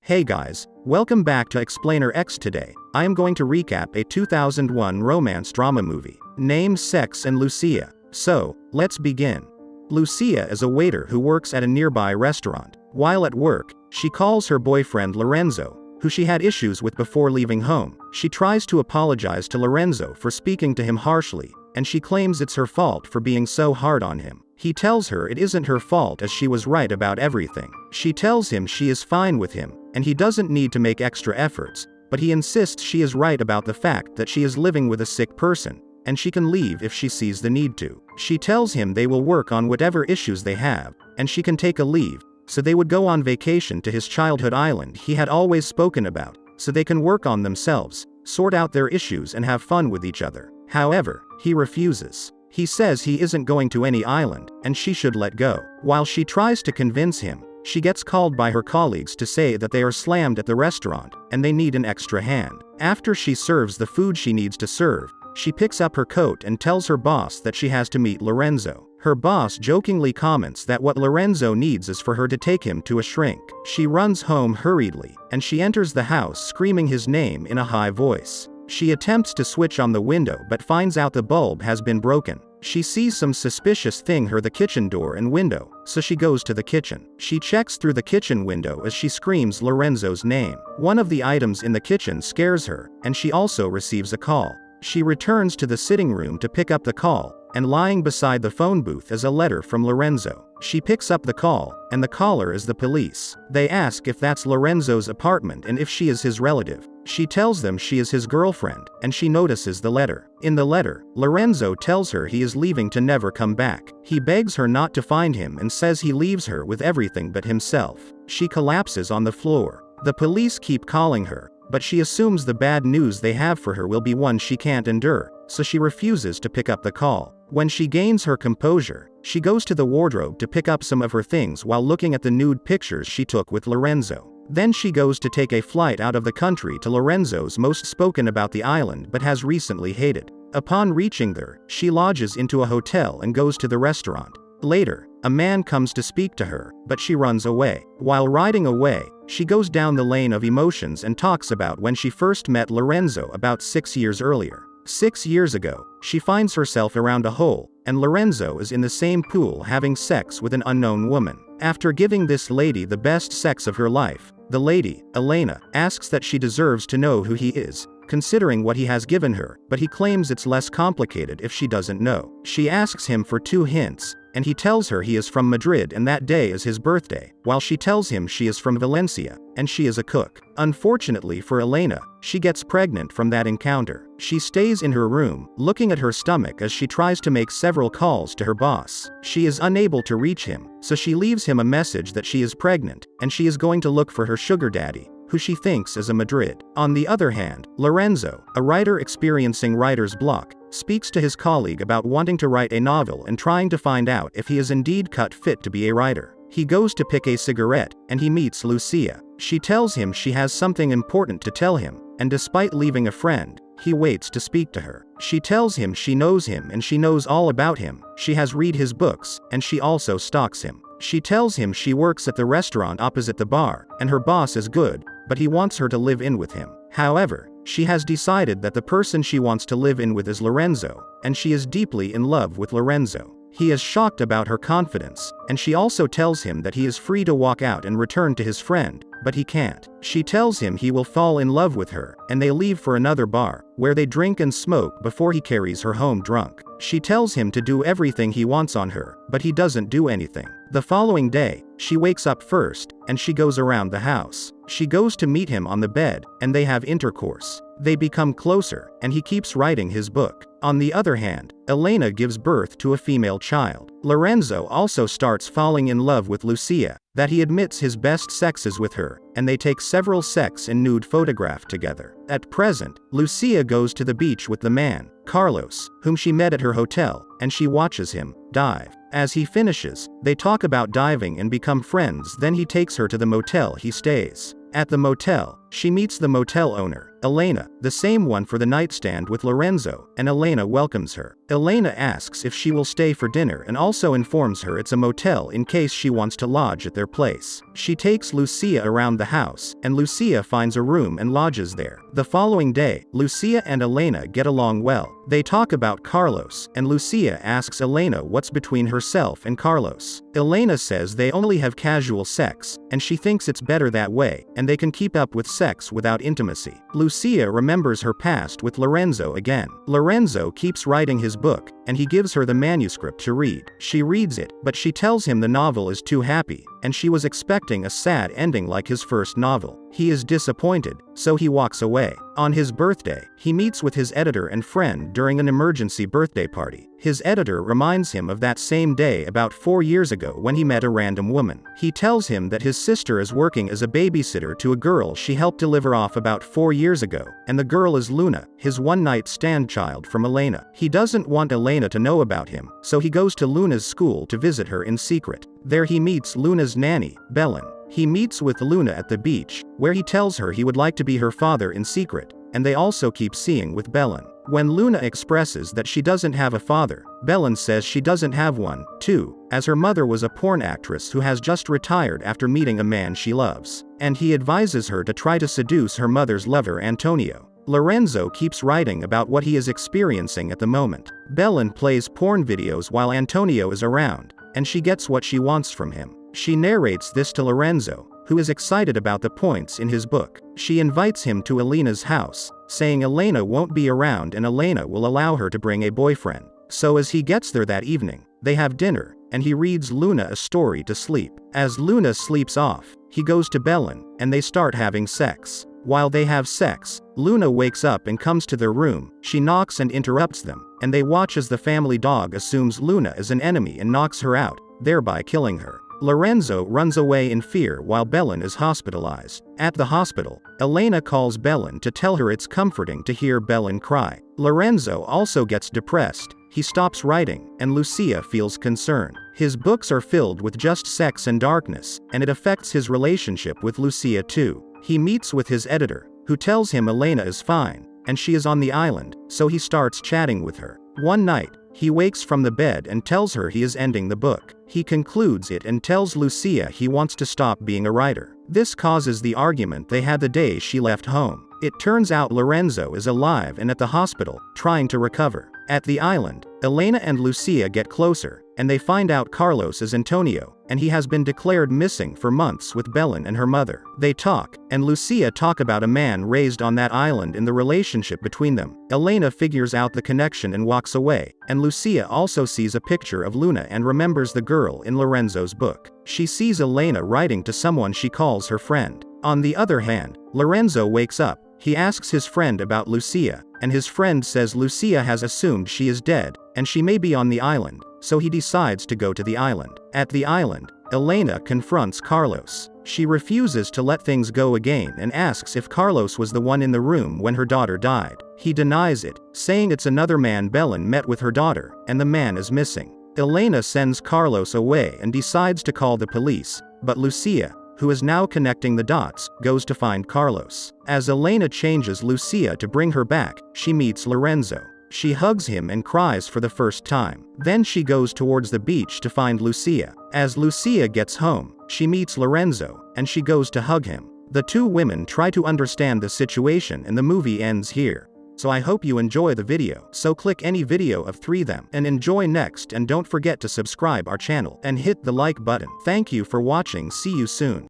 Hey guys, welcome back to Explainer X. Today, I am going to recap a 2001 romance drama movie, named Sex and Lucia. So, let's begin. Lucia is a waiter who works at a nearby restaurant. While at work, she calls her boyfriend Lorenzo, who she had issues with before leaving home. She tries to apologize to Lorenzo for speaking to him harshly, and she claims it's her fault for being so hard on him. He tells her it isn't her fault as she was right about everything. She tells him she is fine with him, and he doesn't need to make extra efforts, but he insists she is right about the fact that she is living with a sick person, and she can leave if she sees the need to. She tells him they will work on whatever issues they have, and she can take a leave, so they would go on vacation to his childhood island he had always spoken about, so they can work on themselves, sort out their issues and have fun with each other. However, he refuses. He says he isn't going to any island, and she should let go. While she tries to convince him, she gets called by her colleagues to say that they are slammed at the restaurant, and they need an extra hand. After she serves the food she needs to serve, she picks up her coat and tells her boss that she has to meet Lorenzo. Her boss jokingly comments that what Lorenzo needs is for her to take him to a shrink. She runs home hurriedly, and she enters the house screaming his name in a high voice. She attempts to switch on the window but finds out the bulb has been broken. She sees some suspicious thing near the kitchen door and window, so she goes to the kitchen. She checks through the kitchen window as she screams Lorenzo's name. One of the items in the kitchen scares her, and she also receives a call. She returns to the sitting room to pick up the call, and lying beside the phone booth is a letter from Lorenzo. She picks up the call, and the caller is the police. They ask if that's Lorenzo's apartment and if she is his relative. She tells them she is his girlfriend, and she notices the letter. In the letter, Lorenzo tells her he is leaving to never come back. He begs her not to find him and says he leaves her with everything but himself. She collapses on the floor. The police keep calling her, but she assumes the bad news they have for her will be one she can't endure, so she refuses to pick up the call. When she gains her composure, she goes to the wardrobe to pick up some of her things while looking at the nude pictures she took with Lorenzo. Then she goes to take a flight out of the country to Lorenzo's most spoken about the island but has recently hated. Upon reaching there, she lodges into a hotel and goes to the restaurant. Later, a man comes to speak to her, but she runs away. While riding away, she goes down the lane of emotions and talks about when she first met Lorenzo about 6 years earlier. 6 years ago, she finds herself around a hole, and Lorenzo is in the same pool having sex with an unknown woman. After giving this lady the best sex of her life, the lady, Elena, asks that she deserves to know who he is, considering what he has given her, but he claims it's less complicated if she doesn't know. She asks him for 2 hints, and he tells her he is from Madrid and that day is his birthday, while she tells him she is from Valencia, and she is a cook. Unfortunately for Elena, she gets pregnant from that encounter. She stays in her room, looking at her stomach as she tries to make several calls to her boss. She is unable to reach him, so she leaves him a message that she is pregnant, and she is going to look for her sugar daddy, who she thinks is a Madrid. On the other hand, Lorenzo, a writer experiencing writer's block, speaks to his colleague about wanting to write a novel and trying to find out if he is indeed cut fit to be a writer. He goes to pick a cigarette, and he meets Lucia. She tells him she has something important to tell him, and despite leaving a friend, he waits to speak to her. She tells him she knows him and she knows all about him. She has read his books, and she also stalks him. She tells him she works at the restaurant opposite the bar, and her boss is good, but he wants her to live in with him. However, she has decided that the person she wants to live in with is Lorenzo, and she is deeply in love with Lorenzo. He is shocked about her confidence, and she also tells him that he is free to walk out and return to his friend, but he can't. She tells him he will fall in love with her, and they leave for another bar, where they drink and smoke before he carries her home drunk. She tells him to do everything he wants on her, but he doesn't do anything. The following day, she wakes up first, and she goes around the house. She goes to meet him on the bed, and they have intercourse. They become closer, and he keeps writing his book. On the other hand, Elena gives birth to a female child. Lorenzo also starts falling in love with Lucia, that he admits his best sex is with her, and they take several sex and nude photographs together. At present, Lucia goes to the beach with the man, Carlos, whom she met at her hotel, and she watches him dive. As he finishes, they talk about diving and become friends. Then he takes her to the motel he stays. At the motel, She meets the motel owner, Elena, the same one for the nightstand with Lorenzo, and Elena welcomes her. Elena asks if she will stay for dinner and also informs her it's a motel in case she wants to lodge at their place. She takes Lucia around the house, and Lucia finds a room and lodges there. The following day, Lucia and Elena get along well. They talk about Carlos, and Lucia asks Elena what's between herself and Carlos. Elena says they only have casual sex, and she thinks it's better that way, and they can keep up with sex without intimacy. Lucia remembers her past with Lorenzo again. Lorenzo keeps writing his book, and he gives her the manuscript to read. She reads it, but she tells him the novel is too happy, and she was expecting a sad ending like his first novel. He is disappointed, so he walks away. On his birthday, he meets with his editor and friend during an emergency birthday party. His editor reminds him of that same day about 4 years ago when he met a random woman. He tells him that his sister is working as a babysitter to a girl she helped deliver off about 4 years ago, and the girl is Luna, his one-night stand child from Elena. He doesn't want Elena to know about him, so he goes to Luna's school to visit her in secret. There he meets Luna's nanny, Belen. He meets with Luna at the beach, where he tells her he would like to be her father in secret, and they also keep seeing with Belen. When Luna expresses that she doesn't have a father, Belen says she doesn't have one, too, as her mother was a porn actress who has just retired after meeting a man she loves, and he advises her to try to seduce her mother's lover Antonio. Lorenzo keeps writing about what he is experiencing at the moment. Belen plays porn videos while Antonio is around, and she gets what she wants from him. She narrates this to Lorenzo, who is excited about the points in his book. She invites him to Elena's house, saying Elena won't be around and Elena will allow her to bring a boyfriend. So as he gets there that evening, they have dinner, and he reads Luna a story to sleep. As Luna sleeps off, he goes to Belen, and they start having sex. While they have sex, Luna wakes up and comes to their room. She knocks and interrupts them, and they watch as the family dog assumes Luna is an enemy and knocks her out, thereby killing her. Lorenzo runs away in fear while Belen is hospitalized. At the hospital, Elena calls Belen to tell her it's comforting to hear Belen cry. Lorenzo also gets depressed. He stops writing, and Lucia feels concerned. His books are filled with just sex and darkness, and it affects his relationship with Lucia too. He meets with his editor, who tells him Elena is fine, and she is on the island, so he starts chatting with her. One night, he wakes from the bed and tells her he is ending the book. He concludes it and tells Lucia he wants to stop being a writer. This causes the argument they had the day she left home. It turns out Lorenzo is alive and at the hospital, trying to recover. At the island, Elena and Lucia get closer, and they find out Carlos is Antonio, and he has been declared missing for months with Belen and her mother. They talk, and Lucia talk about a man raised on that island and the relationship between them. Elena figures out the connection and walks away, and Lucia also sees a picture of Luna and remembers the girl in Lorenzo's book. She sees Elena writing to someone she calls her friend. On the other hand, Lorenzo wakes up. He asks his friend about Lucia, and his friend says Lucia has assumed she is dead, and she may be on the island, so he decides to go to the island. At the island, Elena confronts Carlos. She refuses to let things go again and asks if Carlos was the one in the room when her daughter died. He denies it, saying it's another man Belen met with her daughter, and the man is missing. Elena sends Carlos away and decides to call the police, but Lucia, who is now connecting the dots, goes to find Carlos. As Elena changes Lucia to bring her back, she meets Lorenzo. She hugs him and cries for the first time. Then she goes towards the beach to find Lucia. As Lucia gets home, she meets Lorenzo, and she goes to hug him. The two women try to understand the situation and the movie ends here. So I hope you enjoy the video. So click any video of 3 them and enjoy next, and don't forget to subscribe our channel and hit the like button. Thank you for watching. See you soon.